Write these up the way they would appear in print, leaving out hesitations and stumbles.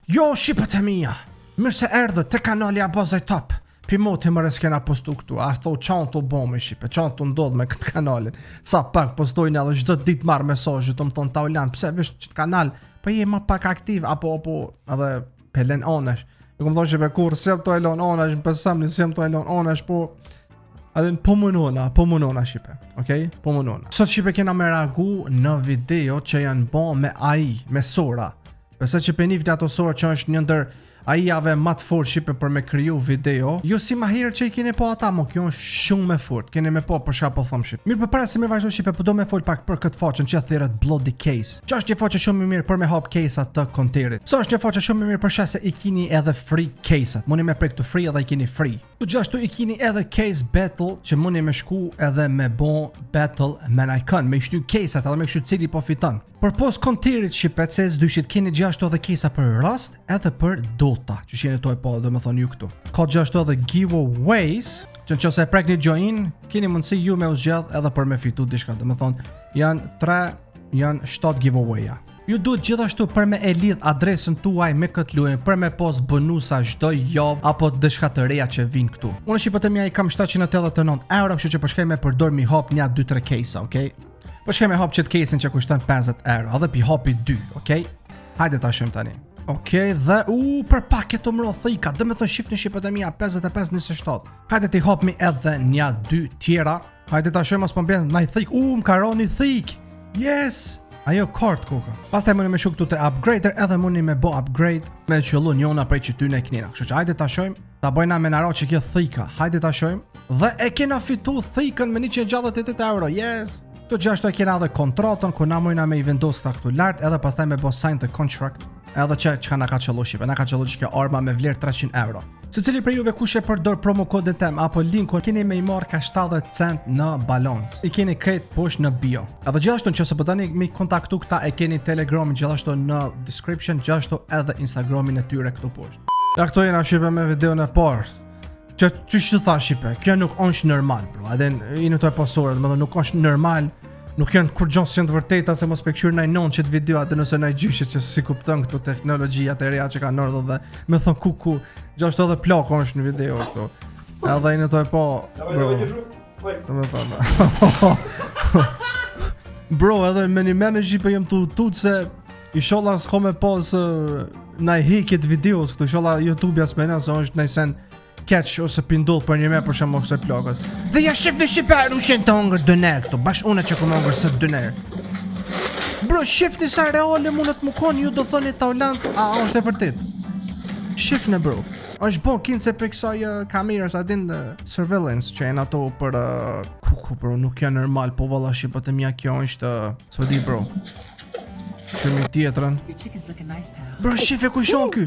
Jo, shqipët e mija, mirë se erdhë të kanali Abazaj Top. Pimoti më reskena postu këtu, a thou qanë të bo me shqipe, qanë të ndodhë me këtë kanalin. Sa pak postojnë edhe gjithë ditë marrë mesajë, të më thonë ta ulan, pse vish qëtë kanal, për je më pak aktiv, apo edhe pelen onesh. Në këmë thonë shqipe kur, sem të elon onesh, më pësëm një sem të elon onesh, po... Edhe po munona shqipe, okej? Po munona. Sot shqipe kena me reagu në video që janë bo me AI, me Sora. Pse që penifti ato Sora që është një ndër AI-jave më të fortë shqipe për me kriju video. Jo si ma herë që i keni po ata, mo kjo është shumë me fort. Keni me po për shka po thom shqipe. Mirë përpara se me vazhdo shqipe, po do me fol pak për këtë faqen që thirret Bloody Case. Që është një faqe shumë mirë për me hap case-at të konterit. Sa është një faqe shumë mirë për shkak se i keni edhe free case-at. Mundi me prek të free edhe i keni free. Gjithashtu i keni edhe case battle që mundi me shku edhe me bo battle me Nikon, me shtu case-at edhe me shtu cili po fiton. Për pos konterit shqipet se s'dyshit keni gjithashtu edhe case-a për Rust edhe për Dota, që shjeni toj po dhe me thonë ju këtu. Ka gjithashtu edhe giveaways, që në qëse prek një join, keni mundësi ju me uzgjedh edhe për me fitu dishka, dhe me thonë janë 7 giveaway-a. Ju duhet gjithashtu për me e lidh adresën tuaj me këtë luajin, për me pos bonusa çdo javë apo dëshka të reja që vinë këtu. Unë shqipët e mia i kam 789 euro, kështu që po shkoj me përdor mi hap një 2-3 case, okay? Po shkoj me hap çet case-in që kushton 50 euro, edhe pi hapi 2, okay? Hajde ta shohim tani. Okej, dhe për paket të mro thika, dhe me thë shifni shqipët e mia 55-27. Hajde ti hapmi edhe një 2 tjera. Hajde ta shohim as po mbien ndaj thik. Më ka roni thik. Yes! Ajo kart koka. Pastaj mundi me shku këtu te upgrader edhe mundi me bo upgrade me qëllu njona prej që ty në knina. Kështu që hajde ta shohim, ta bojna me naro që kjo thika. Hajde ta shohim. Dhe e kena fitu thikën me 168 euro. Yes! Këtu gjithashtu e kena edhe kontratën ku na mujna me i vendos këta këtu lart edhe pastaj me bo sign the contract. Edhe që na ka qëllu shqipe, na ka qëllu që kjo arma me vlerë 300 euro. Se cili për juve kush e përdor promo kodin tem apo linkun, keni me i marrë ka 70 cent në balance. I keni krejt poshtë në bio. Edhe gjithashtu nëse po doni mi kontaktu këta e keni Telegramin gjithashtu në description, gjithashtu edhe Instagramin e tyre këtu poshtë. Ja këto jena shqipe me videon e parë. Që të tha shqipe, kjo nuk është normal, bro. Edhe i në të e pasore, dhe më dhe nuk është normal. Nuk janë kur gjonë si në të vërteta se mos pekëshur nëj non që të video atë nëse nëj gjyshe që si kuptën këtu teknologjia të reja që ka nërdo dhe me thonë kuku gjashtë edhe plako është në video këtu. Edhe i në të e po, bro. Me thonë. Bro, edhe me një menë shqipe jem të tutë se i sholla s'ko me pas nëj hikit videos këtu, i sholla YouTube jasme në se është nëj sen catch ose pindull për një me për shemë këse plakët. Dhe ja shif në shqiper, u shenë të hongër dëner këtu, bash une që këmë hongër së dëner. Bro, shif një sa reale mundet më konë, ju do thoni Taulant, a është e vërtit? Shif në bro, është bo kinë se për kësaj kamerës, a din surveillance që e në ato për kuku bro, nuk janë normal, po valla shqipët e mja kjo është, së di bro. Shumë i tjetërën. Bro, shif e ku shonë ky?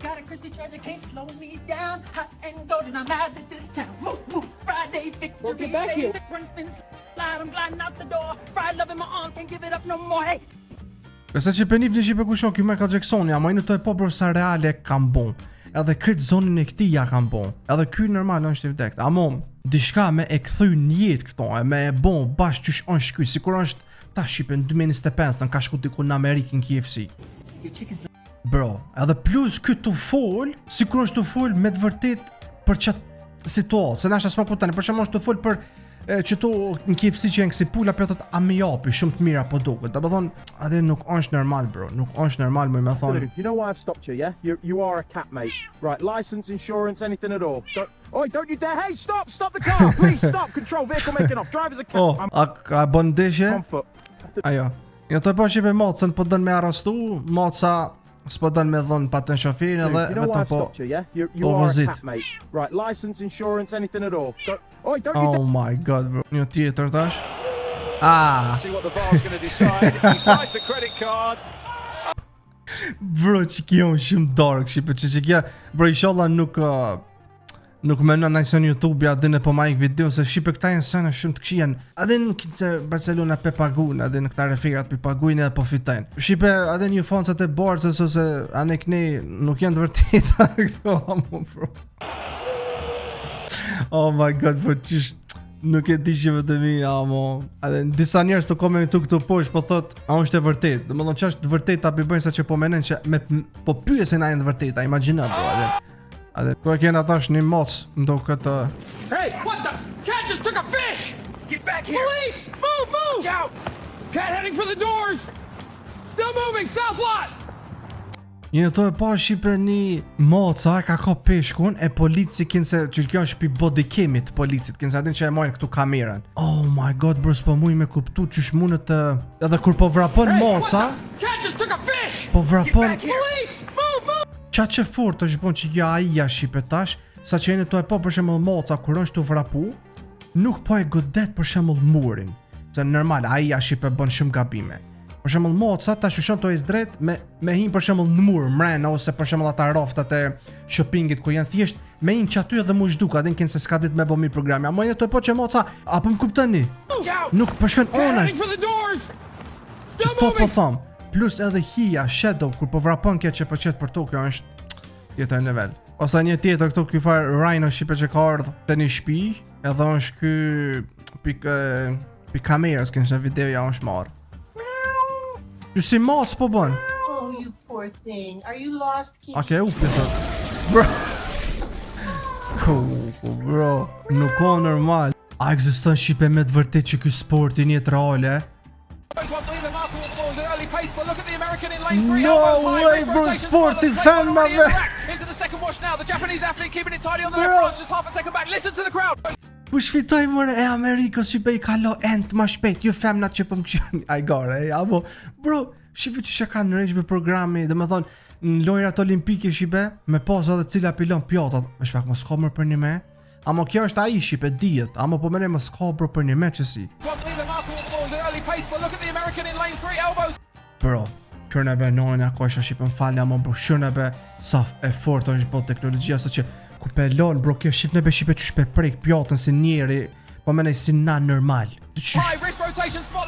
Got a crispy treasure, can't slow me down. Hot and golden, I'm mad at this town. Move, Friday victory. Get back here. Run, spin, slide, I'm gliding out the door. Fried love in my arms, can't give it up no more. Hey. Pse që penif një shqipe ku shonë ky Michael Jackson, ja, ma i në të e po bro sa reale kam bon. Edhe kryt zonin e këti ja kam bon. Edhe ky normal është i vdekt. Amo, dishka me e këthy njetë këto, e me e bon bashkë qysh është ky, sikur është ta shqipe në 2025 në ka shku diku në Amerikë në KFC. Bro, edhe plus këtë të fol, sikur është të fol me të vërtet për qatë situatë, se nashta s'ma kuptani, për shumë është të fol për qëto në KFC që jenë kësi pula pëtët a mi japi, shumë të mira po duke. Da bëthon, adhe nuk është normal bro, nuk është normal më me thonë. You know why I've stopped you, yeah? You are a cat, mate. Right, license, insurance, anything at all. Don't you dare, hey, stop the car, please, stop, control, vehicle making off, driver's a cat. A bon deshe? On foot. Ajo, jo të po shqipe mocën po dënë me arastu, moca s'po dënë me dhënë paten shofirin edhe vetëm po vëzit. Right, license, insurance, anything at all. Oh my god bro, një tjetër tash. Bro, që kjo shumë dark shqipe, që kjo, bro, inshallah nuk menon nëjse në YouTube ja din e po majk video se shqipe këta jenë sene shumë të këshien. Adhe nuk kinë se Barcelona pe pagun, adhe në këta referat pe paguin edhe po fitajnë. Shqipe adhe një foncat e barës ose anë e këni nuk janë të vërtita këto amu bro. Oh my god bro, Nuk e di që vetë mi, amo. Edhe disa njerëz të komentu këtu poshtë po thot, a është e vërtetë? Domethënë ç'është të vërtetë ta bëjnë sa që po mendojnë që po pyesin a janë të vërteta, imagjino bro. Edhe ku e kanë atash një moc ndo këtë. Hey, what the? Cat just took a fish! Get back here! Police! Move! Get out! Cat heading for the doors! Still moving, south lot! Një to e pa shipe një moca ka ka peshkun e polici kinë se që kjo është pi body camit policit kinë se atin që e mojnë këtu kamerën. Oh my god bro, s'po muj me kuptu që shmunët të... Edhe kur po vrapon moca... Po vrapon... Qa që fort është bon që ja aia shipe tash, sa që e në to e po për shemëll moca kur është të vrapu, nuk po e godet për shemëll murin. Se normal, aia shipe bën shumë gabime. Për shembull moca ta shushon to is drejt me hin për shembull në mur, mrena ose për shembull ata rroftat e shoppingit ku janë thjesht me hin çaty edhe mu zhduk, atë që s'ka ditë me bëmi programi. A më to po që moca, apo më kuptoni? Nuk po shkon onash. Që to po thom. Plus edhe hija, shadow kur po vrapon kjo që po qet për to, kjo është tjetër nivel. Ose një tjetër këtu ky far Rhino shipe që ka ardhur te një shtëpi, edhe është ky pikë kamerës që në videoja është marrë. Ju si moc po bën? Oh, you poor thing. Are you lost, kid? Okay, upi thot. Bro. Bro, nuk ka normal. A ekziston shipe me të vërtet që ky sport i jetë reale? No way, bro, sport i femna me. Kush fitoj mëre e Amerikës shipe i kalo end ma shpejt, ju femnat që pëm këshën ajgare, abo, bro, shipe që që ka në rejsh me programi, dhe me thonë, në lojrat olimpike shipe, me posa dhe cila pilon pjotat, me shpak më s'ka mërë për një me, amo kjo është a i shipe dijet, amo po mene më s'ka bro për një me që si. Bro, kërën e be nojnë ako isha shipe më falja, amo bro, shërën e be sa e fort është bot teknologjia, sa që ku pelon bro, kjo shif në be shipe që shpe prek pjotën si njeri, po menej si na normal.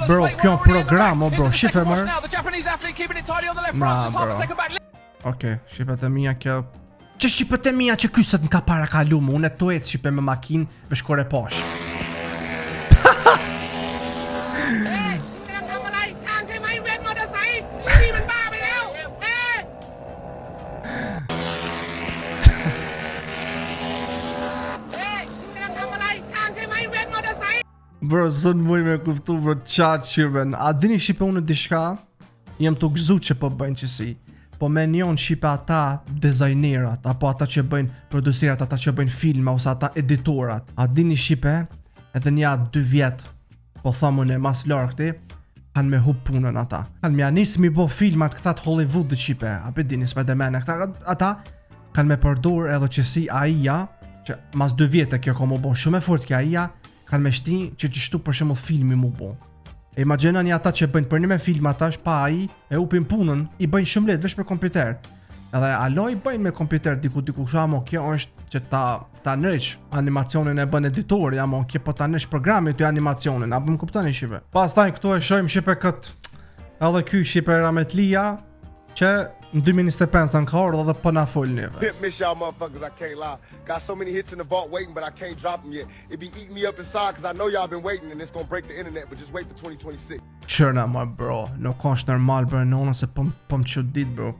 Bro, kjo program o bro, shife mërë. Na bro. Okej, shipet e mija kjo... Që shipet e mija që kyset në ka para kalu mu, unë e to etë shipe me makin veshkore posh. Bro, zën muj me kuptu bro qatë qyrben. A dini shipe unë dishka? Jem të gëzu që po bëjnë qësi. Po me njonë shipe ata dizajnerat, apo ata që bëjnë produsirat, ata që bëjnë filma, ose ata editorat. A dini shipe? Edhe nja 2 vjet, po thamën e mas larkëti, kanë me hup punën ata. Kanë me anis mi bo filmat këta të Hollywood dhe shipe. A pe dini s'me dhe mene këta, ata kanë me përdur edhe qësi AIA, që mas 2 vjetë kjo ka mu bo shumë e fort kja AIA, kanë me shti që që shtu për shembull filmi mu bo. E imagjinoni ata që bëjnë për një me film atash pa AI, e upin punën, i bëjnë shumë lehtë veç me kompjuter. Edhe alo i bëjnë me kompjuter diku shamo, kjo është që ta nësh animacionin e bën editori, amo kjo po ta nësh programin të animacionin, apo më kuptoni shipe. Pastaj këtu e shohim shipe kët. Edhe ky shipe Rametlia që në 2025 në ka ardhur dhe po na fol neve. Pimp miss y'all motherfuckers, I can't lie. Got so many hits in the vault waiting, but I can't drop them yet. It be eating me up inside cause I know y'all been waiting and it's gonna break the internet, but just wait for 2026. Qërna ma bro, nuk është normal bro, nona se po më çudit bro.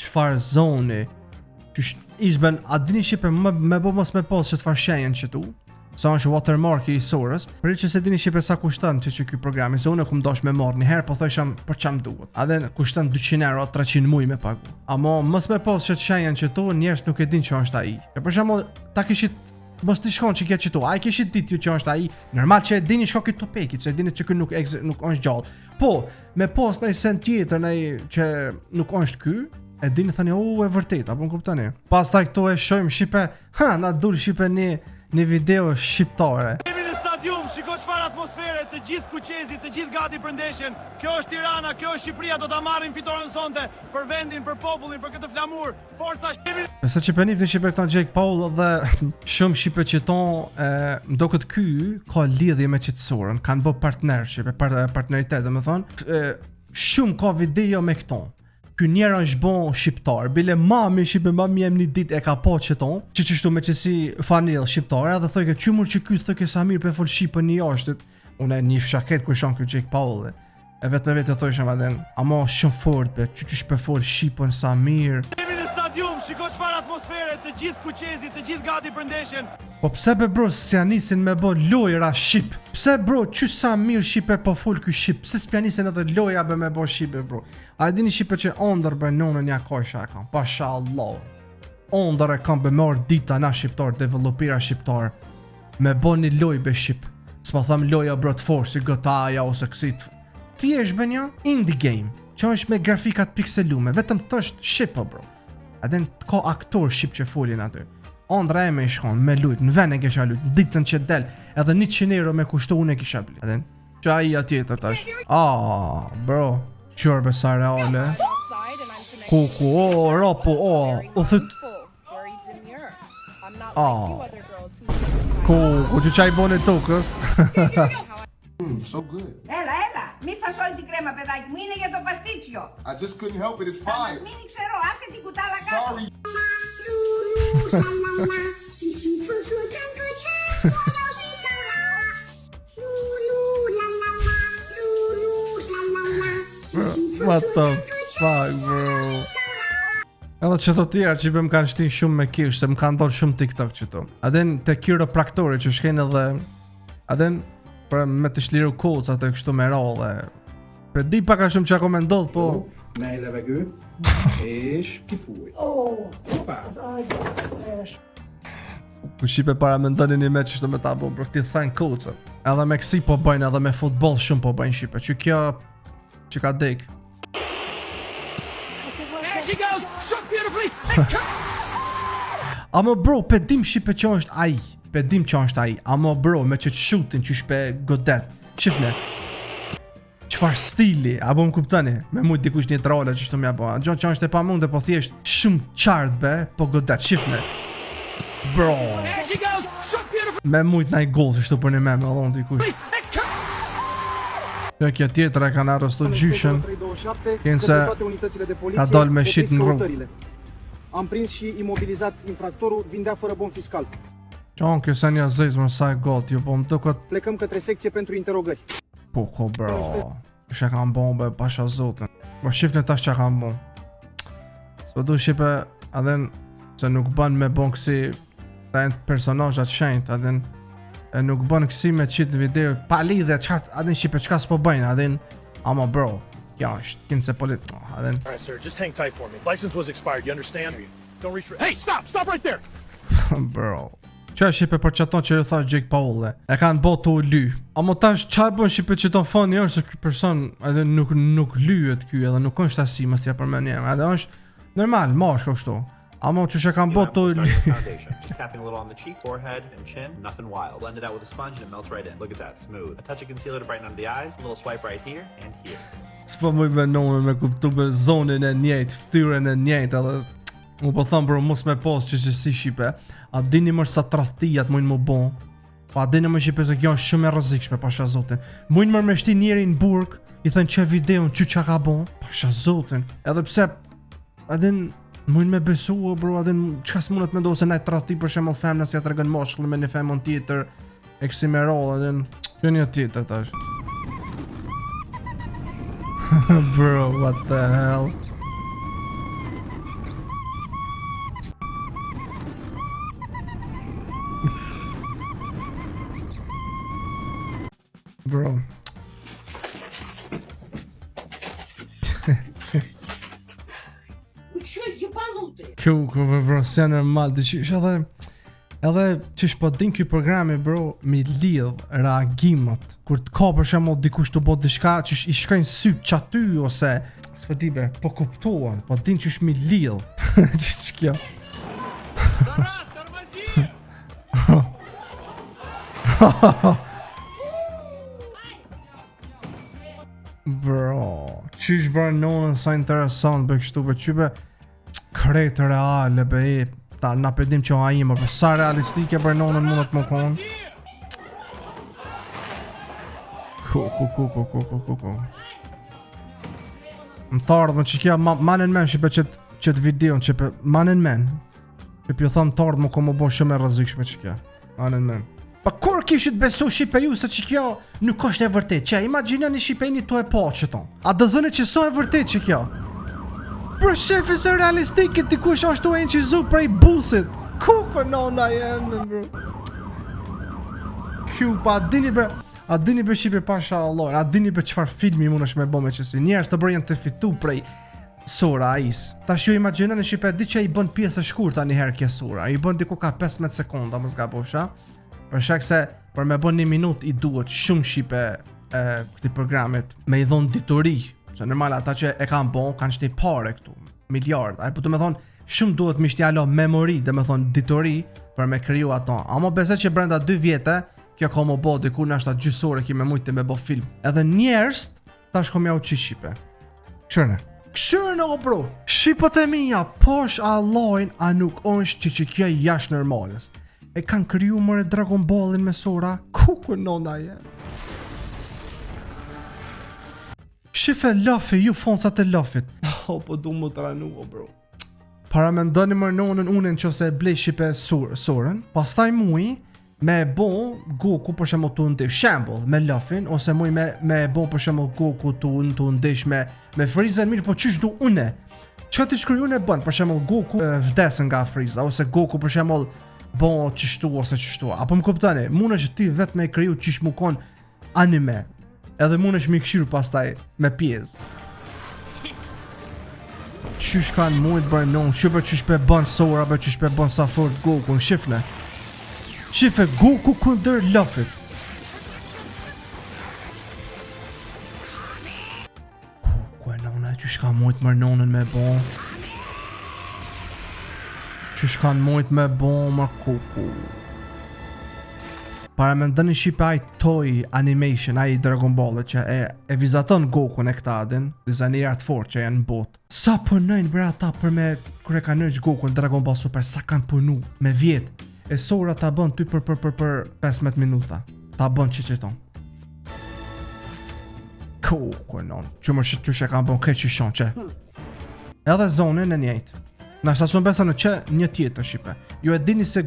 Çfarë zoni? Ishben, a dini shipe me bo mos me pos që të farë shenjen që tu? Sa është watermark i sorës, për që se dini shipe sa kushton që ky programi, se unë kum dosh me marr një herë, po thësham për çam duhet. A dhe kushton 200 euro, 300 muj me pagu. Amo mos me pos që të shenjen që tu, njerëz nuk e din që është ai. E për shembull, ta kishit mos ti shkon që kjo që tu, ai kishit ditë ju që është ai, normal që e dini shko këtë topekit, se e dini që ky nuk është gjallë. Po, me pos në sen tjetër në që nuk është ky, e dini thani, e vërtet, apo më kuptoni? Pastaj këtu e shohim shipe, na dul shipe një video shqiptare. Jemi në stadium, shiko çfarë atmosfere, të gjithë kuqezit, të gjithë gati për ndeshjen. Kjo është Tirana, kjo është Shqipëria, do ta marrin fitoren sonte për vendin, për popullin, për këtë flamur. Forca Shqipëri. Sa që penif në Shqipe këta Jake Paul dhe shumë Shqipe qiton, do këtë ky ka lidhje me qetësorën, kanë bë partnership, partneritet, dhe me thonë, shumë ka video me këton. ky njera është bon shqiptar. Bile mami shqipe mami jem një ditë e ka po qëton, që qështu me qësi fanil shqiptar, edhe thoj ke qymur që ky thoj ke Samir për fol shqipën një jashtit. Unë e një fshaket ku shon ky Jake Paul. E vetë me vetë thoj shumë aden, ama shumë fort be, që për fol shqipën Samir. Jemi në stadium, shiko çfarë atmosfere, të gjithë kuqezit, të gjithë gati për ndeshjen. Po pse be bro s'ja nisin me bo lojra shqip? Pse bro që Samir shqipe po fol ky shqip? Pse s'pja nisin edhe loja be me bo shqipe bro? A e dini shqipe që ondër be nonën ja kosha e kam, pasha Allah. Ondër e kam be mor dita na shqiptar, developera shqiptar, me bo një loj be shqip. S'pa tham loja bro të forë si GTA-ja ose kësit. Thjesht be një indie game, që është me grafikat pikselume, vetëm të është shqipa bro. Adin ka aktor shqip që folin aty. Ondra e me i shkon, me lujt, në ven e kisha lujt, në ditën që del, edhe 100 euro me kushtu unë e kisha blit. Adin, që a i atjetër tash. Bro, qërbe sa reale. Kuku, rapu, u thët. Kuku, që qaj bone tukës. So good. Έλα, μη φας όλη την κρέμα, παιδάκι μου, είναι για το παστίτσιο. I just couldn't help it. It's Θα μας fine. μείνει ξερό, άσε την κουτάλα κάτω. Sorry. What the fuck, bro? Edhe që të tjera që më kanë shtin shumë me kish, se më kanë dollë shumë TikTok qëtu. Adin të kiropraktori që shkejnë edhe, adin për me të shliru koca të kështu me rolle. Pe di paka shumë që ako me ndodh, po... Mij levegő, és kifúj. Hoppá! Ku shqipe para me ndoni një me qështu me ta bo, bro, ti thënë koca. Edhe me kësi po bëjnë, edhe me futbol shumë po bëjnë shqipe, që kjo... që ka dek. There she goes, struck beautifully. Let's go. Amo bro, pe dim shqipe që është ai. Pe dim që është ai. Amo bro, me që të shutin që shpe godet. Qifne. Qfar stili, apo më kuptani? Me mujt dikush një trole që shtu mja bo. Gjon që është e pa munde, po thjesht shumë qartë be, po godet. Qifne. Bro. There she goes, struck beautifully. Me mujt na i gol që shtu për një me allon dikush. Let's go. Kjo tjetër e kanë arrestu gjyshen. Kënë se ka dal me shit në rrugë. Am prins și imobilizat infractorul, vindea fără bon fiscal. Qonë kjo se një zez më sa e gati, jo po më duket. Plecăm către secție pentru interogări. Puko bro. Që kam bon be pasha zotin. Po shifni tash që kam bon. S'po du shipe adhen se nuk ban me bon kësi tajnë personazhat shenjt, adhen e nuk ban kësi me qitë video pa lidhe qatë adhen shipe qka s'po bëjnë adhen ama bro. Ja është, kinë se polit, adhen. Alright, sir, just hang tight for me. License was expired, you understand? Don't reach for... Hey, stop right there! Bro. Që e shipe për qaton që ju thash Jake Paul e kanë bo të u ly. Amo tash qaj bën shipe që ton fani është se ky person edhe nuk lyhet ky edhe nuk është asi më thja për me njem. Edhe është normal, mashko kështu. Amo që kanë bo të u ly. Just tapping a little on the cheek, forehead, and chin. Nothing wild. Blend it out with a sponge and it melts right in. Look at that, smooth. A touch of concealer to brighten under the eyes. A little swipe right here and here. S'po mëj me nonën me kuptu me zonin e njejt, ftyrën e njejt edhe mu po thëmë bro mos me pos që si shipe. A dini mërë sa tradhtijat mujnë mu bon. Pa dini më shipe se kjo është shumë e rrezikshme pasha zotin. Mujnë mërë me shti njeri në burg, i thënë që videon që qa ka bon. Pasha zotin. Edhe pse adin mujnë me besu bro, adin qka s'munët me do se najt tradhti për shemë femna si atë regën moshkëllë me një femon tjetër. E kësi me roll, adin kjo një tjetër tash. Bro, what the hell? Bro. Вы чё, ебанутые? Kjo, bro, se normal, edhe që po din ky programi bro mi lidh reagimat kur të ka për shembull dikush të bëj diçka që i shkojnë syt çaty ose s'po di be, po kuptohen, po din që mi lidh. Ç'është kjo? Bro, qysh bërë nonën sa interesant be kështu be qybe kretë reale be e ta na pedim që a ima për sa realistike për nonën mundet më konë. Ku. Më të ardhme që kja manen men që për qëtë videon që për manen men që për ju thamë të ardhme ko më bo shumë e rëzikshme që kja manen men. Pa kur kishit besu shipe ju se që kjo nuk është e vërtet që imagina një shipe një to e po që ton a dë dhëne që so e vërtet që kjo për shefi se realistikit t'i kush ashtu e në që zu prej busit kuko nona jeme bro kju pa a dini për shipe pasha Allah a dini për qfar filmi mund është me bo me qësi njerës të bërjen të fitu prej sura ais ta shju imagina në shipe di që i bën pjesë e shkurta një herë kje sura i bën diku ka 15 sekonda më zga bosha për shak se për me bën 1 minut i duhet shumë shipe këti programit me i dhon ditori se normal ata që e kanë bon kanë shti pare këtu miliard po të me thonë shumë duhet mi shtjalo memori dhe me thonë ditori për me kriju ato amo bese që brenda 2 vjete kjo ka më bo diku në ashta gjysore ki me mujti me bo film edhe njerës ta shko mja u qi shipe këshërne o bro shipët e mija posh Allahin a nuk është që kjo jash normales e kanë kriju mëre Dragon Ballin me sora kuku nona je shife Luffy ju foncat e Luffyt po du më të ranu o bro para me ndoni mërë nonën unen që se blej shipe sorën pastaj mui me bo Goku për shemë të ndish shembull me Luffyn ose muj me bo për shemë Goku të ndish me Frieza mirë po qysh du une qka të shkryju në bën për shemë Goku vdesën nga Frieza ose Goku për shemë bo qështu ose qështu apo më kuptani mund është ti vet me kriju qish mu kon anime edhe mund është mi këshiru pastaj me pjesë qysh kanë mujt bërë non shqype qysh pe bën Sora për qysh pe bën sa fort Goku në shifne shife Goku kundër Luffyt ku e nona qysh ka mujt mërë nonën me bo qysh kanë mujt me bo mërë Goku para me ndëni shipe aj toy animation aj Dragon Ball që e vizaton Goku në këta adin dizajnerat fort që janë në bot sa punojnë bre ata për me kër e ka nërgjë Goku në Dragon Ball Super sa kanë punu me vjet e Sora ta bën ty për 15 minuta ta bën që qëton ku non që më shqit që kanë bën këtë që shon që edhe zonën e njejt na shtasun besa në që një tjetër shipe ju e dini se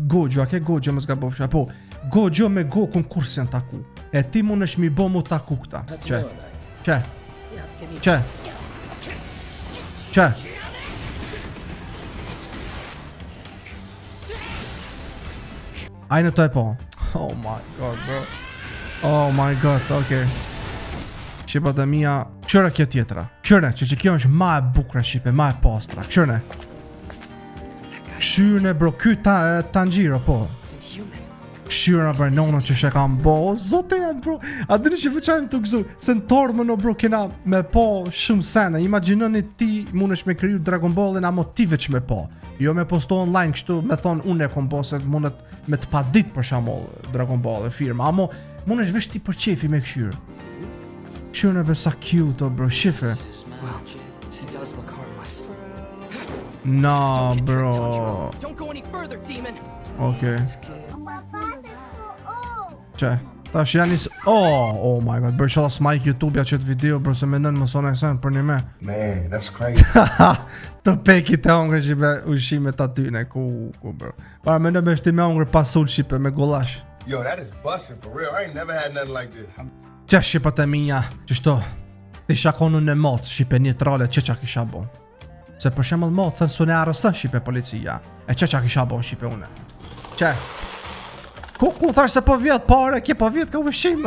Gojo a ke Gojo më zga bofsha po Gojo me Goku në kurs janë taku e ti mund është mi bo mu taku këta që ajnë të e po oh my god bro oh my god okay shqipat e mija qëra kjo tjetra qërne që kjo është ma e bukra shqipe ma e pastra qërne këshyrne bro ky Tanjiro po këshyrna për nonën që shë kam bo zote janë bro a dini që pëqajmë të gëzu se në tormën o bro kena me po shumë sene imaginoni ti mund është me kriju Dragon Ballin amo ti veç me po jo me posto online kështu me thonë unë e kom po se mundet me të pa dit për shamoll Dragon Ball e firma amo mund është vesh ti për qefi me këshyrë këshyrë në besa cute o bro shife na bro okay që ta është janis oh my god bërë shala smajk YouTube-ja qëtë video bro se me nënë më sona e sen për një me Man, that's crazy. të pekit e ongre shipe ushime të atyne ku bro para me në me shti me ongre pasul shipe me golash Yo, that is busting for real. I ain't never had nothing like this. që shqipat e minja qështo ti shakonu në mocë shipe një trale që kisha bon se për shemëll mocën su ne arrestën shipe policia e që kisha bon shipe une që ku thash se po vjet pare, kje po vjet ka ushim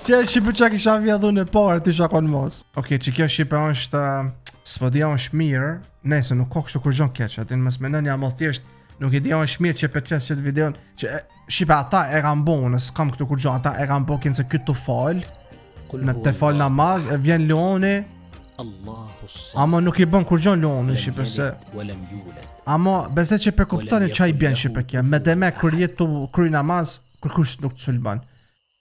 që shipe që kisha vjedhu në pare ti shakon mos ok, që kjo shipe është s'podia është mirë nese nuk ko kështu kur gjon keq atin mës menën jam thjesht nuk i dia është mirë që për qesë qëtë videon që shipe ata e kam bo nësë kam këtu kur gjon ata e kam bo kinë se këtë të fal në të fal namaz e vjen Leoni ama nuk i bën kur gjon Leoni shipe se ama bese që për kuptani qaj bjen shipe kja me deme kër jetë të kry namaz kër kush nuk të sulban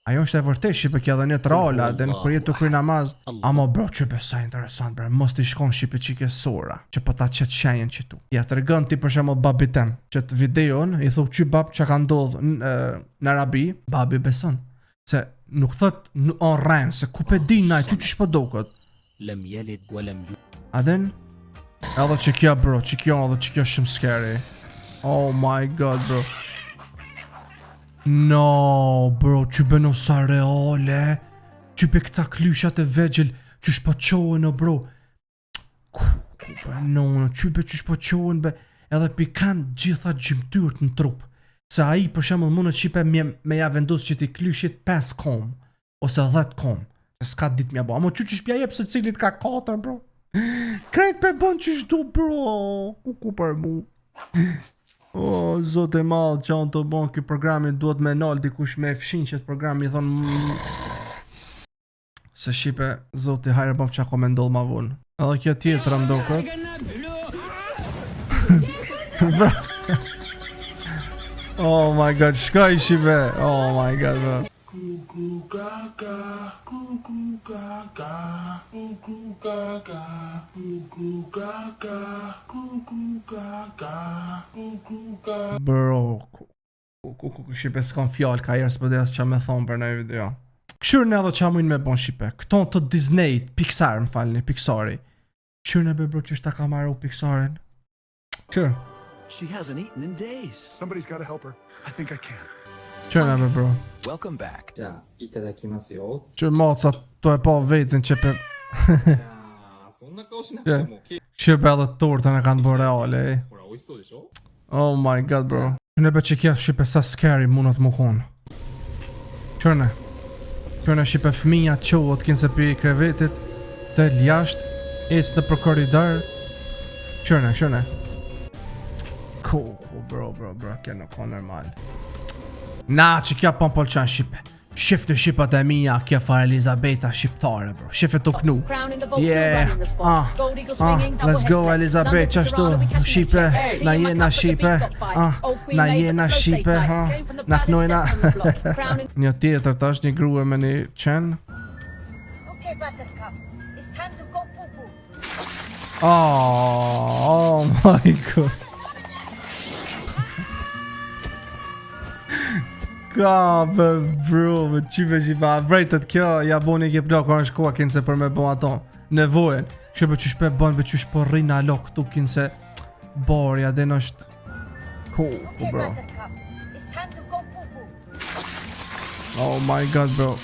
ajo është e vërtet shipe kja dhe një të rala dhe në kër jetë të kry namaz ama bro që besa interesant bro mos t'i shkon shipe qike Sora që për ta qëtë shenjen që tu ja të rëgën ti për shemë babitem që të videon i thuk që bab që ka ndodh në Arabi babi beson se nuk thot on rren, se ku pe di na që ç'po duket. لم يلد ولم يولد. Adin? Edhe që kjo bro, që kjo shumë scary. Oh my god bro. No bro, që bëno sa reale. Që be këta klyshat e vegjel, që shpo qohen o bro. Ku bro, no, që be që shpo qohen be. Edhe pikan gjitha gjymtyrt në trup. Se aji për shembull mund të qipe me ja vendus që ti klyshit 5 kom. Ose 10 kom. Se s'ka dit mja bo. Amo që shpja jep se cilit ka 4 bro. Krejt pe bon që shdu bro. Ku për mu. O, zot e malë që anë të bon këj programi duhet me nalë dikush me fshin që të programi thonë se shipe zot e hajre bom që ako me ndollë ma vonë. Edhe kjo tjetër më do këtë. Bro. Oh my god, shkaj shipe. Oh my god bro. Bro, shipe s'kon fjall ka jerës për dhe asë që me thonë për në video. Këshur në edhe që mujnë me bon shipe. Këto të Disney, Pixar më falni, Pixari. Këshur në be bro që shta ka marru Pixarin. Këshur. She hasn't eaten in days. Somebody's got to help her. I think I can. Këshur në be bro. Welcome back. Këshur moca të e po vetin që pe... Këshur be edhe tortën e kanë bërë reale. Oh my god bro. Këshur në be që kja shipe sa scary mundet mu konë. Këshur në. Këshur në shipe fëmija qohët kinë se pi krevetit të ljasht. Ecë në për koridor. Këshur në. Cool, bro, kjo nuk ka normal. Na, që kja pon polqan shipe. Shiftë shipat e mija, kja far Elizabeta shqiptare, bro. Shiftë të knu. Yeah, let's go Elizabeth, qashtu, shipe, na jena shipe, na jena shipe, na knojna. Një tjetër tash, një grue me një qenë. Okay, Buttercup, it's time to go poo-poo. Oh my god. Ka bro, me qipe vrejtet kjo, ja boni kje plak ka në shkoa kinë se për me bo ato nevojen. Kështë për që shpe bon, për që shpo rina lo këtu kinë se borja dhe në është cool, bro. Oh my god bro.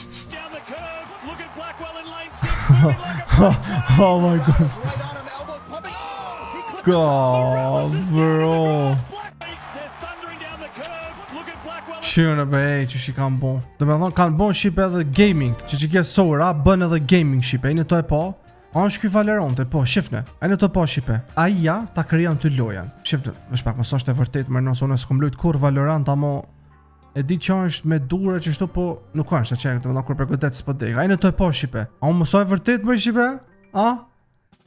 Oh my god. God bro. Shqyrë në bëj, që shi kanë bon. Dhe me thonë kanë bon shipe edhe gaming. Që kje sora, bën edhe gaming shipe. E në to e po, anë shky Valorant e po, shifne. E në to po shipe. Aja ta kryan të lojan. Shifne, vesh pak mësë është e vërtet, mërë nësë unë s'kom lujt kur Valorant, amo e di që është me dure që shtu po nuk është të qenë, të më da kur për këtë s'po dek. A e në to e po shipe. A unë mësë e vërtet mërë shipe? A?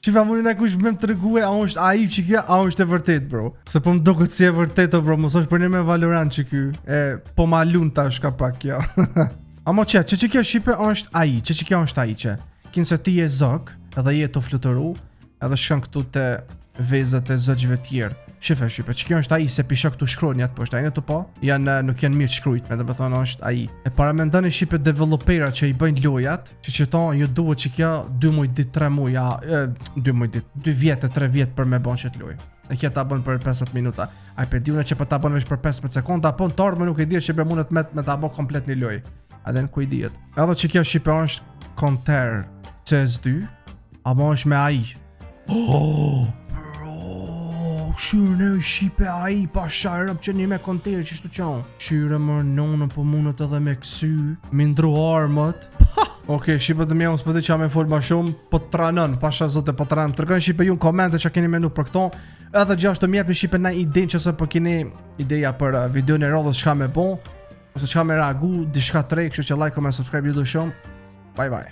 Shifa munin e kush me më të rëgue, a është a i që kja, a është e vërtet, bro. Se po më do këtë si e vërtet, bro, mos është për një me Valorant që kjo. E, po ma lun ta është ka pak kjo. Amo që kjo shipe është a i, që kjo është a i që. Kinë se ti e zëk, edhe je të flutëru, edhe shkën këtu të vezët e zëgjve tjerë. Shife shipe, që kjo është a i, se pisha këtu shkronjat, po është a i në të po, nuk janë mirë shkrujt me dhe më thonë është a i. E paramendani shipe developera që i bëjnë lojat, që ta ju duhet që kjo 2 muj dit, 3 muj, 2 muj dit, 2 vjetë, 3 vjetë për me bon që të loj. E kja ta bën për 50 minuta. A i pediune që pa ta bën vesh për 15 sekonda, apo në tarme nuk e dirë që be mundet me ta bo komplet një loj. A den ku i dijet. Edhe që kjo shipe është Counter CS2, apo është me AI. Shyrë në shipe a i pa sharëm që një me konteri që shtu qanë. Shyrë mërë nonë po mundët edhe me kësy, mi ndru armët. Oke, shipe të mjë s'pëti që a me full ma shumë, po të tranën, pasha zote po të tranën. Tërkën shipe ju në komente që keni menu për këto. Edhe gjashtë të mjep një shipe na iden që se po keni ideja për video në rodhës shka me bon. Ose shka me reagu, di shka të rej, kështë që like, comment, subscribe ju du shumë. Bye bye.